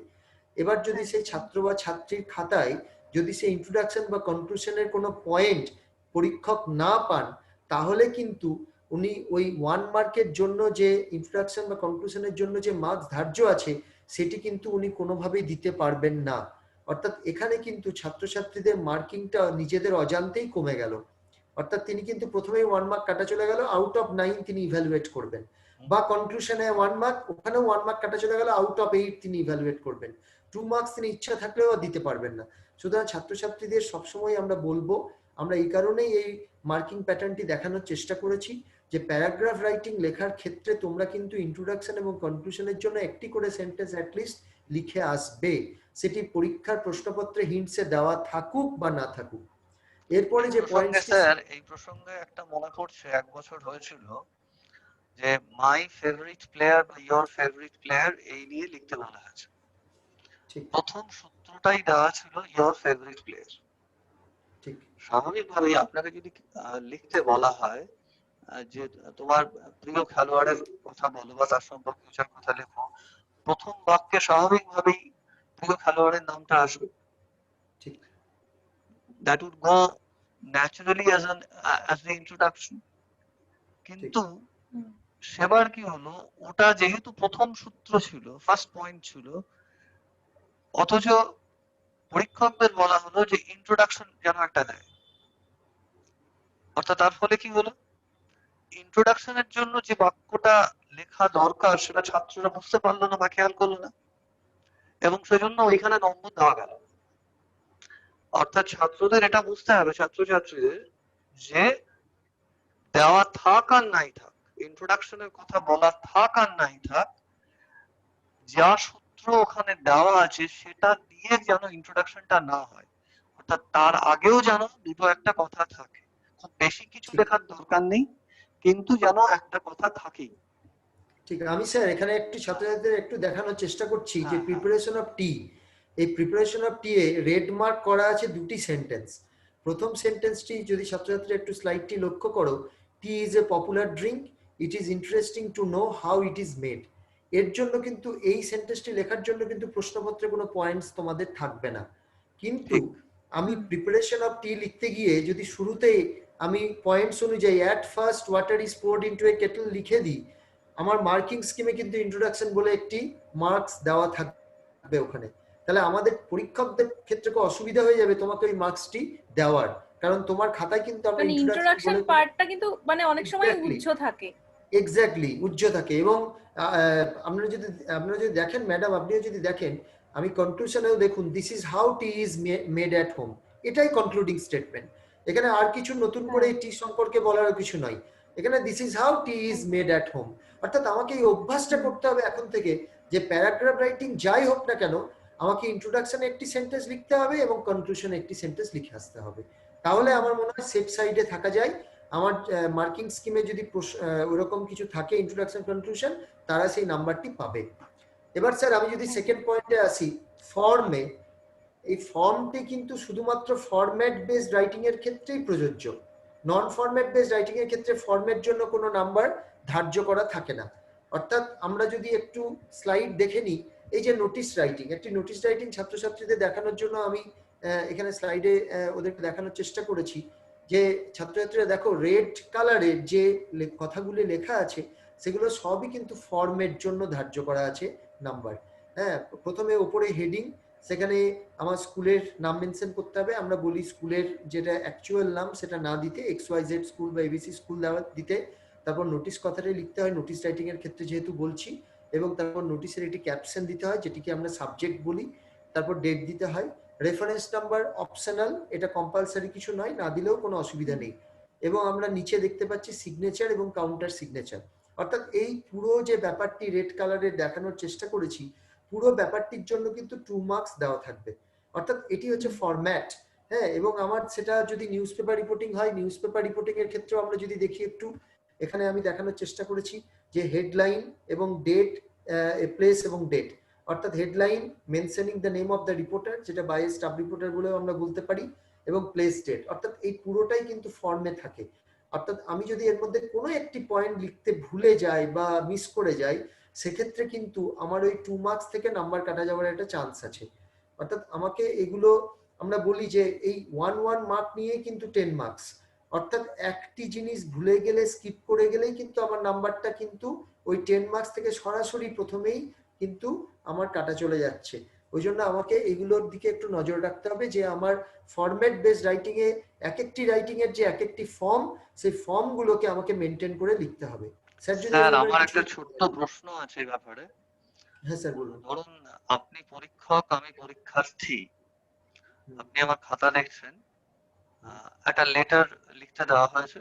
Speaker 3: এবার যদি সেই ছাত্র বা ছাত্রীর খাতায় যদি সেই ইন্ট্রোডাকশন বা কনক্লুশনের কোনো পয়েন্ট পরীক্ষক না পান তাহলে কিন্তু উনি ওই 1 মার্কের জন্য যে ইন্ট্রোডাকশন বা কনক্লুশনের জন্য যে মার্কস ধার্য আছে সেটি কিন্তু উনি কোনোভাবেই দিতে পারবেন না। অর্থাৎ এখানে কিন্তু ছাত্রছাত্রীদের মার্কিংটা নিজেদের অজান্তেই কমে গেল। অর্থাৎ তিনি কিন্তু প্রথমেই 1 মার্ক কাটা চলে গেল, আউট অফ 9 তিনি ইভ্যালুয়েট করবেন, বা কনক্লুশনে 1 মার্ক ওখানেও 1 মার্ক কাটা চলে গেল, আউট অফ 8 তিনি ইভ্যালুয়েট করবেন, 2 মার্কস তিনি ইচ্ছা থাকলেও দিতে পারবেন না। সুতরাং ছাত্রছাত্রীদের সবসময় আমরা বলবো, আমরা এই কারণেই এই মার্কিং প্যাটার্নটি দেখানোর চেষ্টা করেছি যে প্যারাগ্রাফ রাইটিং লেখার ক্ষেত্রে তোমরা কিন্তু ইন্ট্রোডাকশন এবং কনক্লুশনের জন্য একটি করে সেন্টেন্স অ্যাটলিস্ট লিখে আসবে, সেটি পরীক্ষার প্রশ্নপত্রে হিন্টসে দেওয়া থাকুক বা না থাকুক। এরপরে যে পয়েন্টটি
Speaker 1: স্যার এই প্রসঙ্গে একটা মনে পড়ছে, এক বছর হয়েছিল যে মাই ফেভারিট প্লেয়ার বা ইয়োর ফেভারিট প্লেয়ার এই নিয়ে লিখতে বলা হয়েছে। প্রথম সূত্রটাই দেওয়া ছিল ইয়োর ফেভারিট প্লেয়ার।
Speaker 3: ঠিক
Speaker 1: স্বাভাবিকভাবেই আপনাকে যদি লিখতে বলা হয় যে তোমার প্রিয় খেলোয়াড়ের কথা বলো বা তার সম্পর্কে কিছু কথা লেখো, প্রথম বাক্যে স্বাভাবিকভাবেই প্রিয় খেলোয়াড়ের নামটা আসবে।
Speaker 3: ঠিক
Speaker 1: that would go naturally as the introduction. কিন্তু সেবার কি হলো, ওটা যেহেতু প্রথম সূত্র ছিল, ফার্স্ট পয়েন্ট ছিল, অথচ পরীক্ষকদের বলা হলো যে ইন্ট্রোডাকশন যেন একটা দেয়। অর্থাৎ তার ফলে কি হলো, ইন্ট্রোডাকশনের জন্য যে বাক্যটা লেখা দরকার সেটা ছাত্ররা বুঝতে পারলো না বা খেয়াল করলো না, এবং সেজন্য ওইখানে নম্বর দেওয়া গেল। অর্থাৎ ছাত্রদের এটা বুঝতে হবে, ছাত্রছাত্রীদের, যে দেওয়া থাক আর নাই থাক, ইন্ট্রোডাকশনের কথা বলা থাক আর নাই থাক, যা সূত্র ওখানে দেওয়া আছে সেটা দিয়ে যেন ইন্ট্রোডাকশনটা না হয়। অর্থাৎ তার আগেও যেন দুটো একটা কথা থাকে, খুব বেশি কিছু লেখার দরকার নেই, কিন্তু যেন একটা কথা থাকেই।
Speaker 3: ঠিক আমি স্যার এখানে একটু ছাত্রছাত্রীদের একটু দেখানোর চেষ্টা করছি যে প্রিপারেশন অফ টি, এই preparation of T a red mark করা আছে দুটি সেন্টেন্স। প্রথম সেন্টেন্সটি যদি ছাত্রছাত্রী একটু স্লাইডটি লক্ষ্য করো, tea is a popular drink, it is interesting to know how it is made. এর জন্য কিন্তু এই সেন্টেন্সটি লেখার জন্য কিন্তু প্রশ্নপত্রে কোনো পয়েন্টস তোমাদের থাকবে না, কিন্তু আমি প্রিপারেশন অফ টি লিখতে গিয়ে যদি শুরুতেই আমি পয়েন্টস অনুযায়ী at first water is poured into a Kettle লিখে দিই, আমার মার্কিং স্কিমে কিন্তু ইন্ট্রোডাকশন বলে একটি মার্কস দেওয়া থাকবে ওখানে। তাহলে আমাদের পরীক্ষকদের ক্ষেত্রে খুব অসুবিধা হয়ে যাবে তোমাকে ওই মার্কসটি দেওয়ার, কারণ তোমার খাতায় কিন্তু আমরা
Speaker 2: ইন্ট্রোডাকশন পার্টটা কিন্তু মানে অনেক সময় উজ্জ্ব থাকে।
Speaker 3: এক্স্যাক্টলি উজ্জ্ব থাকে। এবং আপনারা যদি দেখেন ম্যাডাম, আপনিও যদি দেখেন, আমি কনক্লুশনেও দেখুন this is how T is made at home, এটাই কনক্লুডিং স্টেটমেন্ট। এখানে আর কিছু নতুন করে টি সম্পর্কে বলার কিছু নয়। এখানে this is how T is made at home. অর্থাৎ আমাকে এই অভ্যাসটা করতে হবে এখন থেকে যে প্যারাগ্রাফ রাইটিং যাই হোক না কেন আমাকে ইন্ট্রোডাকশনে একটি সেন্টেন্স লিখতে হবে এবং কনক্লুশনে একটি সেন্টেন্স লিখে আসতে হবে। তাহলে আমার মনে হয় সেফ সাইডে থাকা যায়। আমার মার্কিং স্কিমে যদি ওরকম কিছু থাকে ইন্ট্রোডাকশন কনক্লুশন, তারা সেই নাম্বারটি পাবে। এবার স্যার আমি যদি সেকেন্ড পয়েন্টে আসি, ফর্মে, এই ফর্মটি কিন্তু শুধুমাত্র ফরম্যাট বেসড রাইটিং এর ক্ষেত্রেই প্রযোজ্য। নন ফরম্যাট বেসড রাইটিং এর ক্ষেত্রে ফর্মের জন্য কোনো নাম্বার ধার্য করা থাকে না। অর্থাৎ আমরা যদি একটু স্লাইড দেখে নিই, এই যে নোটিশ রাইটিং, একটি নোটিশ রাইটিং ছাত্রছাত্রীদের দেখানোর জন্য আমি এখানে স্লাইডে ওদেরকে দেখানোর চেষ্টা করেছি যে ছাত্রছাত্রীরা দেখো রেড কালারের যে কথাগুলি লেখা আছে সেগুলো সবই কিন্তু ফর্মের জন্য ধার্য করা আছে নাম্বার। হ্যাঁ, প্রথমে ওপরে হেডিং, সেখানে আমার স্কুলের নাম মেনশন করতে হবে। আমরা বলি স্কুলের যেটা অ্যাকচুয়াল নাম সেটা না দিতে XYZ স্কুল বা ABC স্কুল দেওয়া দিতে। তারপর নোটিশ কথাটাই লিখতে হয় নোটিশ রাইটিং এর ক্ষেত্রে যেহেতু বলছি, এবং তারপর নোটিশের একটি ক্যাপশন দিতে হয় যেটিকে আমরা সাবজেক্ট বলি। তারপর ডেট দিতে হয়। রেফারেন্স নাম্বার অপশনাল, এটা কম্পালসারি কিছু নয়, না দিলেও কোনো অসুবিধা নেই। এবং আমরা নিচে দেখতে পাচ্ছি সিগনেচার এবং কাউন্টার সিগনেচার। অর্থাৎ এই পুরো যে ব্যাপারটি রেড কালারের দেখানোর চেষ্টা করেছি, পুরো ব্যাপারটির জন্য কিন্তু 2 মার্কস দেওয়া থাকবে। অর্থাৎ এটি হচ্ছে ফরম্যাট। হ্যাঁ, এবং আমার সেটা যদি নিউজ পেপার রিপোর্টিং হয়, নিউজ পেপার রিপোর্টিং এর ক্ষেত্রেও আমরা যদি দেখি একটু, এখানে আমি দেখানোর চেষ্টা করেছি যে হেডলাইন এবং ডেট, প্লেস এবং ডেট। অর্থাৎ headline mentioning the name of the reporter, যেটা বাই স্টাফ রিপোর্টার বলেও আমরা বলতে পারি, এবং প্লেস ডেট। অর্থাৎ এই পুরোটাই কিন্তু ফর্মে থাকে। অর্থাৎ আমি যদি এর মধ্যে কোনো একটি পয়েন্ট লিখতে ভুলে যাই বা মিস করে যাই, সেক্ষেত্রে কিন্তু আমার ওই 2 মার্কস থেকে নাম্বার কাটা যাওয়ার একটা চান্স আছে। অর্থাৎ আমাকে এগুলো, আমরা বলি যে এই 1 মার্ক নিয়ে কিন্তু 10 মার্কস। অর্থাৎ একটি জিনিস ভুলে গেলে, স্কিপ করে গেলেই কিন্তু আমার নাম্বারটা কিন্তু ওই 10 মার্কস থেকে সরাসরি প্রথমেই কিন্তু আমার কাটা চলে যাচ্ছে। ওই জন্য আমাকে এগুলোর দিকে একটু নজর রাখতে হবে যে আমার ফরম্যাট বেসড রাইটিং এ এক একটি রাইটিং এর যে এক একটি ফর্ম, সেই ফর্মগুলোকে আমাকে মেনটেন করে লিখতে হবে।
Speaker 1: স্যার আমার একটা ছোট্ট প্রশ্ন আছে এই ব্যাপারে।
Speaker 3: হ্যাঁ স্যার বলুন।
Speaker 1: ধরুন আপনি পরীক্ষক, আমি পরীক্ষার্থী, আপনি আমার খাতা দেখছেন, একটা লেটার লিখতে দেওয়া হয়েছে,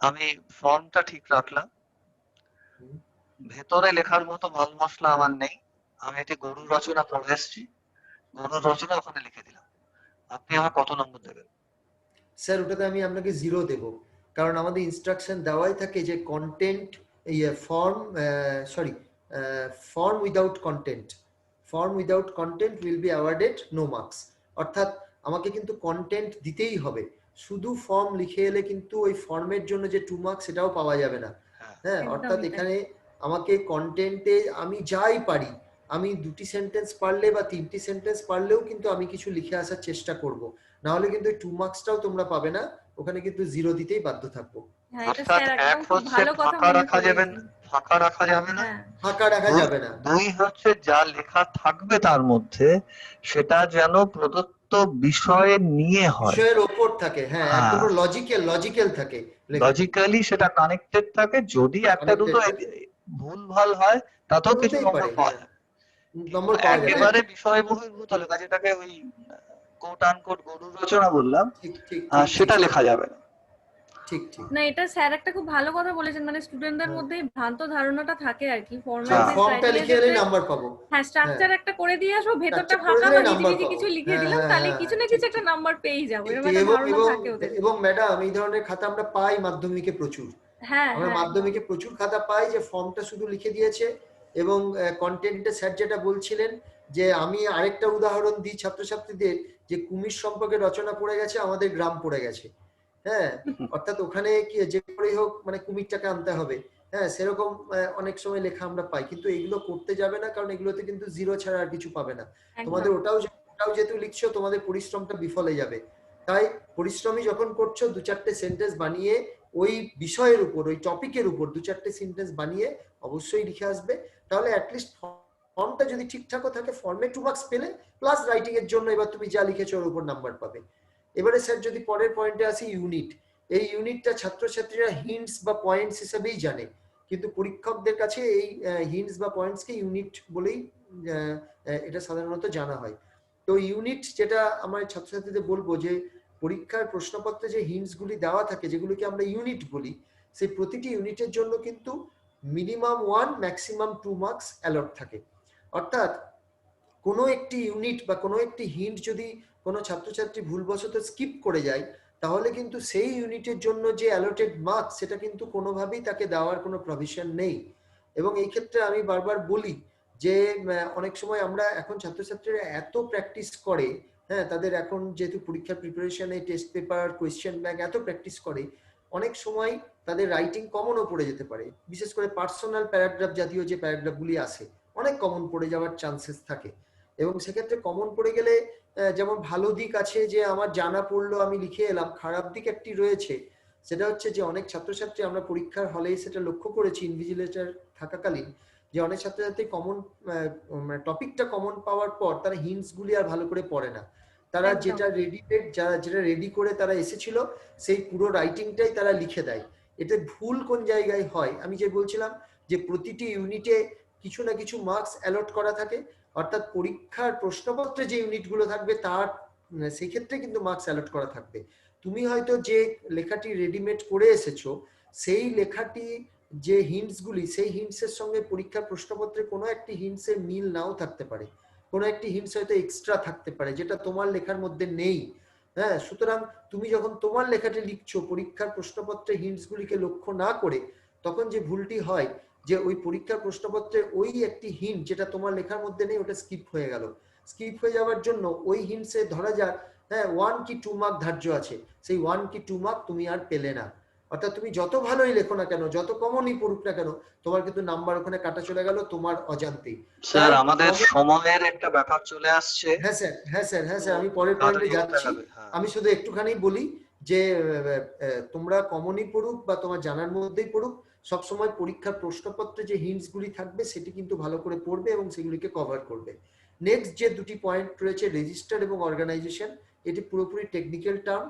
Speaker 1: আমি ফর্মটা ঠিক রাখলাম, ভেতরে লেখার মতো মাল মশলা আমার নেই, আমি একটি গরুর রচনা পড়ে এসেছি, গরুর রচনা ওখানে লিখে দিলাম, আপনি আমার কত নম্বর দেবেন?
Speaker 3: স্যার ওটাতে আমি আপনাকে 0 দেব, কারণ আমাদের ইনস্ট্রাকশন দেওয়াই থাকে যে content, form without content, form without content will be awarded no marks. অর্থাৎ আমাকে কিন্তু কন্টেন্ট দিতেই হবে। শুধু ফর্ম লিখে এলে কিন্তু ওই ফর্মের জন্য যে 2 মার্কস সেটাও পাওয়া যাবে না। হ্যাঁ, অর্থাৎ এখানে আমাকে কন্টেন্টে আমি যাই পারি, আমি 2টি সেন্টেন্স পারলে বা 3টি সেন্টেন্স পারলেও কিন্তু আমি কিছু লিখে আসার চেষ্টা করব। না হলে কিন্তু ওই 2 মার্কসটাও তোমরা পাবে না, ওখানে কিন্তু 0 দিতেই বাধ্য থাকবো।
Speaker 1: অর্থাৎ এক হচ্ছে ফাঁকা রাখা যাবে না, ফাঁকা রাখা যাবে না,
Speaker 3: ফাঁকা রাখা যাবে না।
Speaker 1: 2 হচ্ছে যা লেখা থাকবে তার মধ্যে সেটা যেন প্রদত্ত বিষয় নিয়ে হয়,
Speaker 3: বিষয়ের উপর থাকে। হ্যাঁ, একদম লজিক্যাল থাকে,
Speaker 1: লজিক্যালি সেটা কানেক্টেড থাকে। যদি একটা দুটো ভুল ভাল হয় তাতেও কিছু নম্বর পাওয়া যায়,
Speaker 3: নম্বর পাওয়া যায়
Speaker 1: একেবারে বিষয় বহির্ভূত লেখা, যেটাকে ওই কোট আনকোট গরুর রচনা বললাম, সেটা লেখা যাবে না।
Speaker 3: ঠিক ঠিক
Speaker 2: না, এটা স্যার একটা খুব ভালো কথা বলেছেন, মানে স্টুডেন্টদের মধ্যে ভ্রান্ত ধারণাটা থাকে আর কি
Speaker 3: ফর্মটা লিখে এলেই নাম্বার পাবো।
Speaker 2: হ্যাঁ, স্ট্রাকচার একটা করে দিয়ে আসো, ভেতরটা ফাঁকা বা হিজিবিজি কিছু লিখে দিলাম, তাহলে কিছু না কিছু একটা নাম্বার পেয়েই যাবো, এরকম একটা ধারণা থাকে ওদের।
Speaker 3: এবং ম্যাডাম এই ধরনের খাতা আমরা পাই মাধ্যমিকে প্রচুর।
Speaker 2: হ্যাঁ,
Speaker 3: আমরা মাধ্যমিকে প্রচুর খাতা পাই যে ফর্মটা শুধু লিখে দিয়েছে এবং কন্টেন্টে স্যার যেটা বলছিলেন, যে আমি আরেকটা উদাহরণ দিই ছাত্রছাত্রীদের, যে কুমির সম্পর্কে রচনা পড়ে গেছে, আমাদের গ্রাম পড়ে গেছে। হ্যাঁ, অর্থাৎ ওখানে কি যে করেই হোক মানে কুমিরটাকে আনতে হবে। হ্যাঁ, সেরকম অনেক সময় লেখা আমরা পাই, কিন্তু এগুলো করতে যাবে না, কারণ এগুলোতে কিন্তু 0 ছাড়া আর কিছু পাবে না। তোমাদের ওটাও যেহেতু লিখছো, তোমাদের পরিশ্রমটা বিফলে যাবে। তাই পরিশ্রমই যখন করছো, 2-4টে সেন্টেন্স বানিয়ে ওই বিষয়ের উপর, ওই টপিকের উপর 2-4টে সেন্টেন্স বানিয়ে অবশ্যই লিখে আসবে। তাহলে অ্যাটলিস্ট ফর্মটা যদি ঠিকঠাকও থাকে, ফর্মে 2 মার্কস পেলে, প্লাস রাইটিং এর জন্য এবার তুমি যা লিখেছো ওর উপর নাম্বার পাবে। এবারে স্যার যদি পরের পয়েন্টে আসি, ইউনিট। এই ইউনিটটা ছাত্রছাত্রীরা হিন্টস বা পয়েন্টস হিসেবেই জানে, কিন্তু পরীক্ষকদের কাছে এই হিন্টস বা পয়েন্টসকে ইউনিট বলেই এটা সাধারণত জানা হয়। তো ইউনিট যেটা আমার ছাত্রছাত্রীদের বলবো, যে পরীক্ষার প্রশ্নপত্রে যে হিন্টস গুলি দেওয়া থাকে, যেগুলোকে আমরা ইউনিট বলি, সেই প্রতিটি ইউনিটের জন্য কিন্তু মিনিমাম 1 ম্যাক্সিমাম 2 মার্কস অ্যালট থাকে। অর্থাৎ কোনো একটি ইউনিট বা কোনো একটি হিন্ট যদি কোনো ছাত্রছাত্রী ভুলবশত স্কিপ করে যায়, তাহলে কিন্তু সেই ইউনিটের জন্য যে অ্যালোটেড মার্কস সেটা কিন্তু কোনোভাবেই তাকে দেওয়ার কোনো প্রভিশন নেই। এবং এই ক্ষেত্রে আমি বারবার বলি যে অনেক সময় আমরা এখন ছাত্রছাত্রীরা এত প্র্যাকটিস করে, হ্যাঁ, তাদের এখন যেহেতু পরীক্ষার প্রিপারেশনে টেস্ট পেপার, কোয়েশ্চেন ব্যাংক এত প্র্যাকটিস করে, অনেক সময় তাদের রাইটিং কমনও পড়ে যেতে পারে। বিশেষ করে পার্সোনাল প্যারাগ্রাফ জাতীয় যে প্যারাগ্রাফগুলি আসে, অনেক কমন পড়ে যাওয়ার চান্সেস থাকে। এবং সেক্ষেত্রে কমন পড়ে গেলে যেমন ভালো দিক আছে যে আমার জানা পড়লো, আমি লিখে এলাম, খারাপ দিক একটি রয়েছে, সেটা হচ্ছে যে অনেক ছাত্রছাত্রী, আমরা পরীক্ষার হলেই সেটা লক্ষ্য করেছি ইনভিজিলেটর থাকাকালীন, যে অনেক ছাত্রছাত্রী কমন টপিকটা কমন পাওয়ার পর তারা হিন্টস গুলি আর ভালো করে পড়ে না। তারা যেটা রেডি করে তারা এসেছিল সেই পুরো রাইটিংটাই তারা লিখে দেয়। এতে ভুল কোন জায়গায় হয়, আমি যে বলছিলাম যে প্রতিটি ইউনিটে কিছু না কিছু মার্কস অ্যালট করা থাকে, অর্থাৎ পরীক্ষার প্রশ্নপত্রে যে ইউনিটগুলো থাকবে তার সেই ক্ষেত্রে কিন্তু মার্কস অ্যালট করা থাকবে। তুমি হয়তো যে লেখাটি রেডিমেড করে এসেছো, সেই লেখাটি যে হিন্টসগুলি, সেই হিন্টসের সঙ্গে পরীক্ষার প্রশ্নপত্রে কোনো একটি হিন্টসের মিল নাও থাকতে পারে, কোনো একটি হিন্টস হয়তো এক্সট্রা থাকতে পারে যেটা তোমার লেখার মধ্যে নেই। হ্যাঁ, সুতরাং তুমি যখন তোমার লেখাটি লিখছো পরীক্ষার প্রশ্নপত্রে হিন্টসগুলিকে লক্ষ্য না করে, তখন যে ভুলটি হয় যে ওই পরীক্ষার প্রশ্নপত্রে ওই একটি হিন্ট যেটা তোমার লেখার মধ্যে নেই ওটা স্কিপ হয়ে গেল। স্কিপ হয়ে যাওয়ার জন্য ওই হিন্টসে ধরা যাক 1 কি 2 মার্ক ধার্য আছে, সেই 1 কি 2 মার্ক তুমি আর পেলে না। অর্থাৎ তুমি যত ভালোই লেখো না কেন, যত কমনই পড়ুক না কেন, তোমার কিন্তু নাম্বার ওখানে কাটা চলে গেল তোমার অজান্তেই।
Speaker 1: স্যার আমাদের সময়ের একটা ব্যাপার চলে আসছে।
Speaker 3: হ্যাঁ স্যার, হ্যাঁ স্যার, হ্যাঁ স্যার, আমি পরের পয়েন্টে যাচ্ছি। আমি শুধু একটুখানি বলি যে তোমরা কমনই পড়ুক বা তোমার জানার মধ্যেই পড়ুক, সবসময় পরীক্ষার প্রশ্নপত্রে যে হিন্টস গুলি থাকবে সেটি কিন্তু ভালো করে পড়বে এবং সেগুলিকে কভার করবে। নেক্সট যে দুটি পয়েন্ট রয়েছে, রেজিস্টার এবং অর্গানাইজেশন, এটি পুরোপুরি টেকনিক্যাল টার্ম।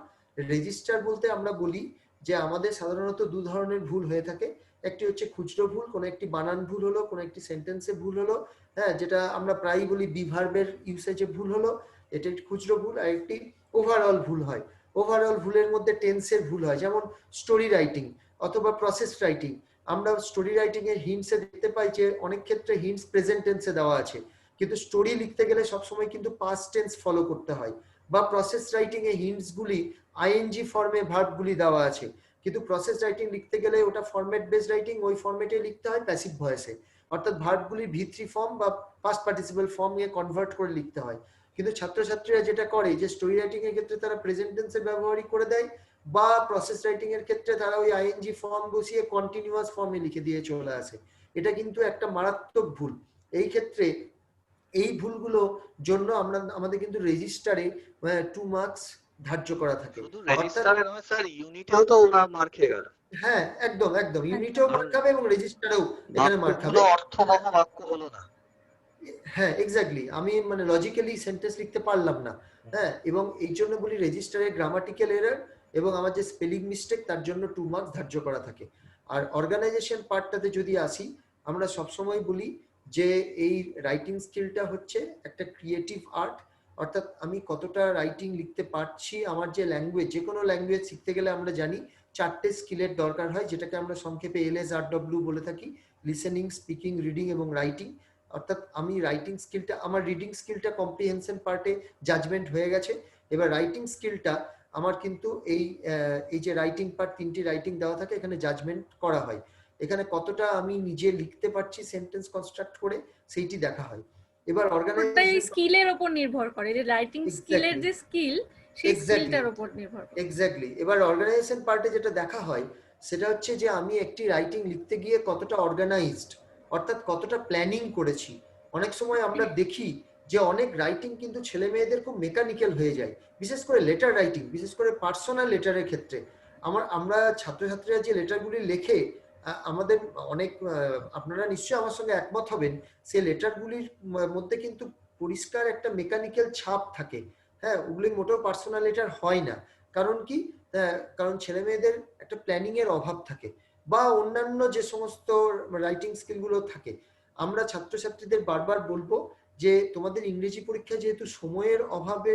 Speaker 3: রেজিস্টার বলতে আমরা বলি যে আমাদের সাধারণত দু ধরনের ভুল হয়ে থাকে। একটি হচ্ছে খুচরো ভুল, কোনো একটি বানান ভুল হলো, কোনো একটি সেন্টেন্সে ভুল হলো, হ্যাঁ, যেটা আমরা প্রায়ই বলি বিভার্বের ইউসেজে ভুল হলো, এটা একটি খুচরো ভুল। আর একটি ওভারঅল ভুল হয়। ওভারঅল ভুলের মধ্যে টেন্সের ভুল হয়, যেমন স্টোরি রাইটিং অথবা প্রসেস রাইটিং। আমরা স্টোরি রাইটিং এর হিন্টসে দেখতে পাই যে অনেক ক্ষেত্রে হিন্টস প্রেজেন্ট টেন্সে দেওয়া আছে, কিন্তু স্টোরি লিখতে গেলে সবসময় কিন্তু পাস্ট টেন্স ফলো করতে হয়। বা প্রসেস রাইটিং এ হিন্টস গুলি আইএনজি ফর্মে ভার্ব গুলি দেওয়া আছে, কিন্তু প্রসেস রাইটিং লিখতে গেলে ওটা ফরম্যাট বেসড রাইটিং, ওই ফরম্যাটে লিখতে হয় প্যাসিভ ভয়েসে, অর্থাৎ ভার্বগুলি ভি3 ফর্ম বা পাস্ট পার্টিসিপল ফর্ম এ কনভার্ট করে লিখতে হয়। কিন্তু ছাত্রছাত্রীরা যেটা করে যে স্টোরি রাইটিং এর ক্ষেত্রে তারা প্রেজেন্ট টেন্সের ব্যবহারই করে দেয়, বা প্রসেস রাইটিং এর ক্ষেত্রে তারা ওই আইএনজি ফর্ম বসিয়ে কন্টিনিউয়াস ফর্মে লিখে দিয়ে চলে আসে। এটা কিন্তু একটা মারাত্মক ভুল। এই ক্ষেত্রে এই ভুলগুলো জন্য আমাদের কিন্তু রেজিস্টারে 2 মার্কস ধার্য করা থাকে।
Speaker 1: শুধু রেজিস্টারে নয় স্যার, ইউনিটেও তো ওরা মার খেয়ে গেল।
Speaker 3: হ্যাঁ, একদম একদম, ইউনিটেও মার্ক খাবে এবং রেজিস্টারেও এখানে মার্ক খাবে।
Speaker 1: অর্থবহ বাক্য হলো না।
Speaker 3: হ্যাঁ, এক্স্যাক্টলি, আমি মানে লজিক্যালি সেন্টেন্স লিখতে পারলাম না। হ্যাঁ, এবং এই জন্য বলি রেজিস্টারে গ্রামাটিক্যাল এরর এবং আমার যে স্পেলিং মিস্টেক তার জন্য 2 মার্কস ধার্য করা থাকে। আর অর্গানাইজেশন পার্টটাতে যদি আসি, আমরা সবসময় বলি যে এই রাইটিং স্কিলটা হচ্ছে একটা ক্রিয়েটিভ আর্ট। অর্থাৎ আমি কতটা রাইটিং লিখতে পারছি, আমার যে ল্যাঙ্গুয়েজ, যে কোনো ল্যাঙ্গুয়েজ শিখতে গেলে আমরা জানি 4টে স্কিলের দরকার হয়, যেটাকে আমরা সংক্ষেপে LSRW বলে থাকি: লিসেনিং, স্পিকিং, রিডিং এবং রাইটিং। অর্থাৎ আমি রাইটিং স্কিলটা, আমার রিডিং স্কিলটা কম্প্রিহেনশন পার্টে জাজমেন্ট হয়ে গেছে। এবার রাইটিং স্কিলটা আমার কিন্তু এই যে রাইটিং পার্ট, 3টি রাইটিং দেওয়া থাকে, এখানে জাজমেন্ট করা হয়। এখানে কতটা আমি নিজে লিখতে পারছি সেন্টেন্স কনস্ট্রাক্ট করে, সেইটি দেখা হয়। এবার
Speaker 2: অর্গানাইজেশন স্কিলের উপর নির্ভর করে, যে রাইটিং স্কিলের যে স্কিল, সেই স্কিলটার উপর নির্ভর করে।
Speaker 3: এক্স্যাক্টলি। এবার অর্গানাইজেশন পার্টে যেটা দেখা হয় সেটা হচ্ছে যে আমি একটি রাইটিং লিখতে গিয়ে কতটা অর্গানাইজড, অর্থাৎ কতটা প্ল্যানিং করেছি। অনেক সময় আমরা দেখি যে অনেক রাইটিং কিন্তু ছেলে মেয়েদের খুব মেকানিক্যাল হয়ে যায়, বিশেষ করে লেটার রাইটিং, বিশেষ করে পার্সোনাল লেটারের ক্ষেত্রে। আমরা ছাত্রছাত্রীরা যে লেটারগুলি লেখে, আমাদের অনেক, আপনারা নিশ্চয়ই আমার সঙ্গে একমত হবেন, সেই লেটারগুলির মধ্যে কিন্তু পরিষ্কার একটা মেকানিক্যাল ছাপ থাকে। হ্যাঁ, ওগুলি মোটেও পার্সোনাল লেটার হয় না। কারণ কি? কারণ ছেলে মেয়েদের একটা প্ল্যানিং এর অভাব থাকে, বা অন্যান্য যে সমস্ত রাইটিং স্কিলগুলো থাকে। আমরা ছাত্রছাত্রীদের বারবার বলবো যে তোমাদের ইংরেজি পরীক্ষা যেহেতু সময়ের অভাবে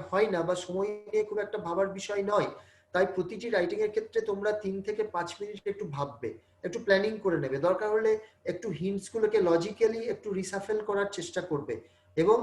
Speaker 3: হয় না বা সময় নিয়ে খুব একটা ভাবার বিষয় নয়, তাই প্রতিটি রাইটিং এর ক্ষেত্রে তোমরা 3 থেকে 5 মিনিট একটু ভাববে, একটু প্ল্যানিং করে নেবে, দরকার হলে একটু হিন্টস গুলোকে লজিক্যালি একটু রিসাফেল করার চেষ্টা করবে। এবং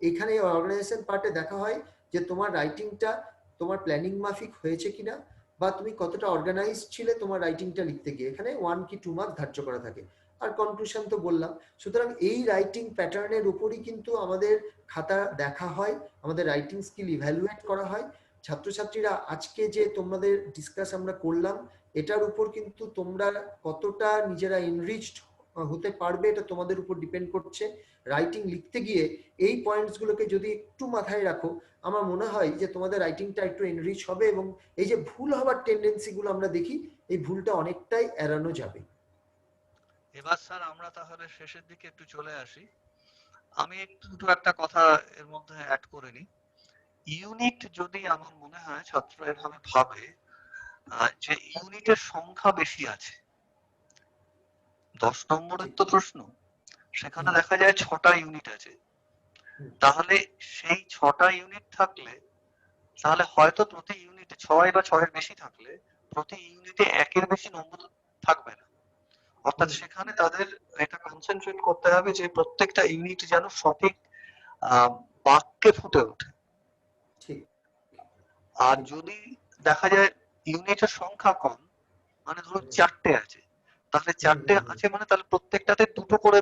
Speaker 3: এখানে অর্গানাইজেশন পার্টে দেখা হয় যে তোমার রাইটিংটা তোমার প্ল্যানিং মাফিক হয়েছে কিনা, বা তুমি কতটা অর্গানাইজ ছিলে তোমার রাইটিংটা লিখতে গিয়ে। এখানে 1 কি 2 মার্ক ধার্য করা থাকে। আর কনক্লুশন তো বললাম। সুতরাং এই রাইটিং প্যাটার্নের উপরই কিন্তু আমাদের খাতা দেখা হয়, আমাদের রাইটিং স্কিল ইভ্যালুয়েট করা হয়। ছাত্রছাত্রীরা আজকে যে তোমাদের ডিসকাস আমরা করলাম, এটার উপর কিন্তু তোমরা কতটা নিজেরা এনরিচড হতে পারবে এটা তোমাদের উপর ডিপেন্ড করছে। রাইটিং লিখতে গিয়ে এই পয়েন্টস গুলোকে যদি একটু মাথায় রাখো, আমার মনে হয় যে তোমাদের রাইটিংটা একটু এনরিচ হবে, এবং এই যে ভুল হওয়ার টেন্ডেন্সি গুলো আমরা দেখি, এই ভুলটা অনেকটাই এড়ানো যাবে।
Speaker 1: এবার স্যার আমরা তাহলে শেষের দিকে একটু চলে আসি। আমি একটু দুটো একটা কথা এর মধ্যে অ্যাড করে নিই। ইউনিট যদি আমার মনে হয় ছাত্র এভাবে ভাবে যে ইউনিটের সংখ্যা বেশি আছে, 10 নম্বরের তো প্রশ্ন, সেখানে দেখা যায় 6টা ইউনিট আছে, তাহলে সেই 6টা ইউনিট থাকলে তাহলে হয়তো প্রতি ইউনিটে 6 বা 6 এর বেশি থাকলে প্রতি ইউনিটে 1-এর বেশি নম্বর থাকবে না। অর্থাৎ সেখানে তাদের এটা কনসেন্ট্রেট করতে হবে যে প্রত্যেকটা ইউনিট যেন সঠিক বাক্যে ফুটে ওঠে।
Speaker 3: ঠিক।
Speaker 1: আর যদি দেখা যায় ইউনিটের সংখ্যা কম, মানে ধরুন 4টে আছে, তাহলে 4টে আছে মানে তাহলে প্রত্যেকটাতে 2টো করে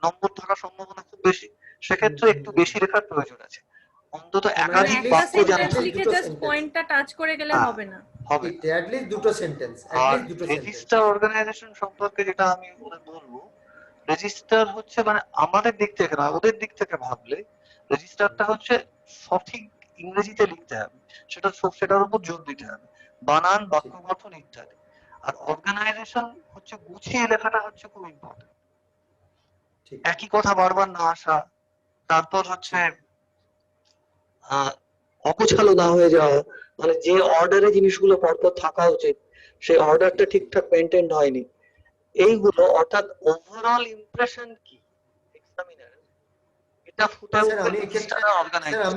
Speaker 1: নম্বর থাকার সম্ভাবনা খুব বেশি, সেক্ষেত্রে একটু বেশি লেখার প্রয়োজন আছে, অন্তত একাধিক
Speaker 2: একটা
Speaker 1: বাক্য যেন
Speaker 2: সেন্টেন্স
Speaker 1: থাকে।
Speaker 2: লিখে জাস্ট পয়েন্টটা টাচ করে গেলে হবে না।
Speaker 1: হবে না।
Speaker 3: at least দুটো সেন্টেন্স,
Speaker 1: আর রেজিস্টার অর্গানাইজেশন সম্পর্কে যেটা আমি বলবো, রেজিস্টার হচ্ছে মানে আমাদের দিক থেকে না, ওদের দিক থেকে ভাবলে রেজিস্টারটা হচ্ছে সঠিক ইংরেজিতে লিখতে হবে, সেটার উপর জোর দিতে হবে, বানান, বাক্য গঠন ইত্যাদি। আর অর্গানাইজেশন হচ্ছে গুছিয়ে লেখাটা হচ্ছে খুব ইম্পর্টেন্ট, একই কথা বারবার না আসা, তারপর হচ্ছে অগোছালো না হয়ে যাওয়া, মানে যে অর্ডারে জিনিসগুলো পরপর থাকা উচিত সেই অর্ডারটা ঠিকঠাক মেনটেন হয়নি, এইগুলো। অর্থাৎ ওভারঅল ইমপ্রেশন কি এক্সামিনার, এটা ফুটে উঠবে রেজিস্টারে অর্গানাইজেশন।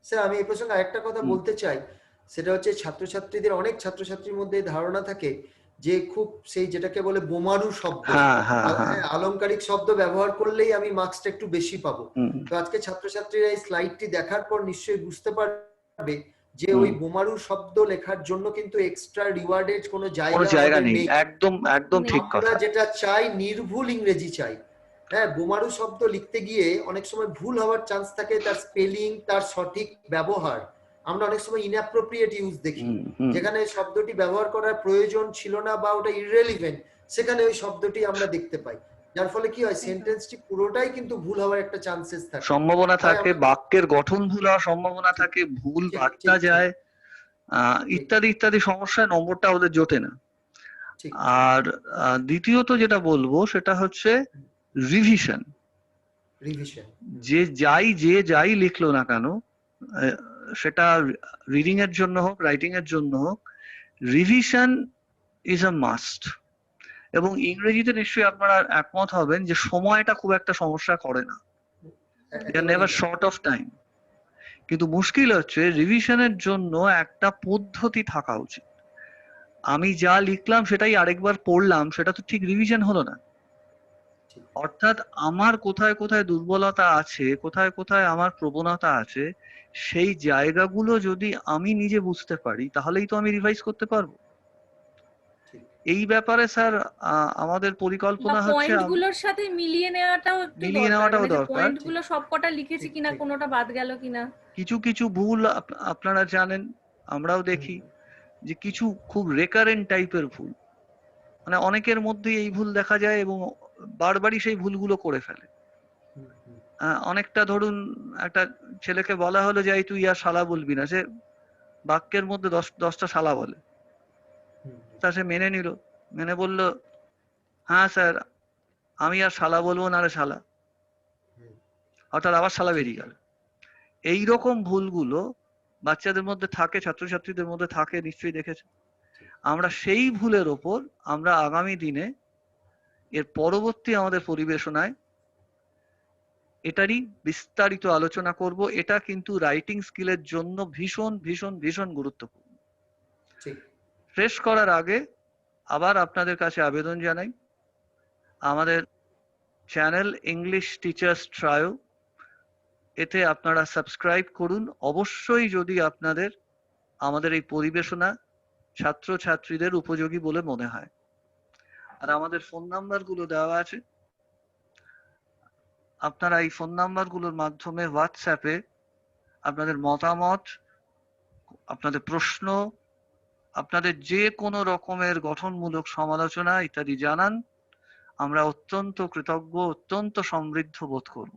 Speaker 3: স্যার আমি এই প্রসঙ্গে আরেকটা কথা বলতে চাই, সেটা হচ্ছে ছাত্রছাত্রীদের, অনেক ছাত্রছাত্রীর মধ্যে ধারণা থাকে যে খুব সেই যেটাকে বলে বোমারু শব্দ, আলংকারিক শব্দ ব্যবহার করলেই আমি মার্কসটা একটু বেশি পাবো। তো আজকে ছাত্রছাত্রীরা এই স্লাইডটি দেখার পর নিশ্চয়ই বুঝতে পারবে যে ওই বোমারু শব্দ লেখার জন্য কিন্তু এক্সট্রা রিওয়ার্ডের কোনো জায়গা নেই।
Speaker 1: একদম একদম ঠিক কথা।
Speaker 3: আমরা যেটা চাই নির্ভুল ইংরেজি চাই। হ্যাঁ, বোমারু শব্দ লিখতে গিয়ে অনেক সময় ভুল হওয়ার চান্স থাকে, তার স্পেলিং, তার সঠিক ব্যবহার আমরা অনেক সময় ইনঅ্যাপ্রোপ্রিয়েট ইউজ দেখি, যেখানে শব্দটি ব্যবহার করার প্রয়োজন ছিল না বা ওটা ইররেলিভেন্ট, সেখানে ওই শব্দটি আমরা দেখতে পাই, যার ফলে কি হয় সেন্টেন্সটি পুরোটাই কিন্তু ভুল হওয়ার একটা চান্সেস থাকে,
Speaker 1: সম্ভাবনা থাকে, বাক্যের গঠন ভুল হওয়ার সম্ভাবনা থাকে, ভুল বার্তা যায়, ইত্যাদি ইত্যাদি সমস্যায় নম্বরটা ওদের জোটে না। আর দ্বিতীয়ত যেটা বলবো সেটা হচ্ছে রিভিশন। যে যাই লিখলো না কেন, সেটা রিডিং এর জন্য হোক, রাইটিং এর জন্য হোক, রিভিশন ইজ আ মাস্ট। এবং ইংরেজিতে নিশ্চয়ই আপনারা একমত হবেন যে সময়টা খুব একটা সমস্যা করে না, দে আর নেভার শর্ট অফ টাইম। কিন্তু মুশকিল হচ্ছে রিভিশনের জন্য একটা পদ্ধতি থাকা উচিত। আমি যা লিখলাম সেটাই আরেকবার পড়লাম, সেটা তো ঠিক রিভিশন হলো না। অর্থাৎ আমার কোথায় কোথায় দুর্বলতা আছে, কোথায় কোথায় আমার প্রবণতা আছে, সেই জায়গাগুলো যদি আমি নিজে বুঝতে পারি তাহলেই তো আমি রিভাইজ করতে পারবো। এই ব্যাপারে স্যার আমাদের পরিকল্পনা হচ্ছে
Speaker 2: পয়েন্টগুলোর সাথে মিলিয়ে নেওয়াটাও দরকার, পয়েন্টগুলো সবকটা লিখেছি কিনা, কোনোটা বাদ গেল কিনা।
Speaker 1: কিছু কিছু ভুল আপনারা জানেন, আমরাও দেখি যে কিছু খুব রেকারেন্ট টাইপের ভুল, মানে অনেকের মধ্যে এই ভুল দেখা যায় এবং বারবারই সেই ভুলগুলো করে ফেলে। অনেকটা ধরুন একটা ছেলেকে বলা হলো যে তুই আর শালা বলবি না, সে বাক্যের মধ্যে 10টা শালা বলে, তা সে মেনে নিল, মেনে বলল হ্যাঁ স্যার আমি আর শালা বলবো না রে শালা, অর্থাৎ আবার শালা বেরিয়ে গেল। এইরকম ভুলগুলো বাচ্চাদের মধ্যে থাকে, ছাত্রছাত্রীদের মধ্যে থাকে, নিশ্চয়ই দেখেছে। আমরা সেই ভুলের ওপর আমরা আগামী দিনে এর পরবর্তী আমাদের পরিবেশনায় এটারই বিস্তারিত আলোচনা করব। এটা কিন্তু রাইটিং স্কিলের জন্য ভীষণ ভীষণ ভীষণ গুরুত্বপূর্ণ।
Speaker 3: ঠিক।
Speaker 1: শেষ করার আগে আবার আপনাদের কাছে আবেদন জানাই, আমাদের চ্যানেল ইংলিশ টিচার্স ট্রায়ো, এতে আপনারা সাবস্ক্রাইব করুন অবশ্যই, যদি আপনাদের আমাদের এই পরিবেশনা ছাত্রছাত্রীদের উপযোগী বলে মনে হয়। আর আমাদের ফোন নাম্বারগুলো দেওয়া আছে, আপনারা এই ফোন নাম্বারগুলোর মাধ্যমে হোয়াটসঅ্যাপে আপনাদের মতামত, আপনাদের প্রশ্ন, আপনাদের যে কোনো রকমের গঠনমূলক সমালোচনা ইত্যাদি জানান। আমরা অত্যন্ত কৃতজ্ঞ, অত্যন্ত সমৃদ্ধ বোধ করব।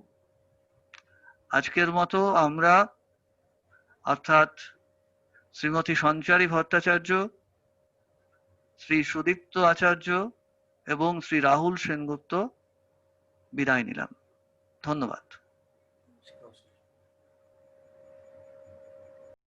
Speaker 1: আজকের মতো আমরা, অর্থাৎ শ্রীমতী সঞ্চারী ভট্টাচার্য, শ্রী সুদীপ্ত আচার্য এবং শ্রী রাহুল সেনগুপ্ত বিদায় নিলাম। ধন্যবাদ।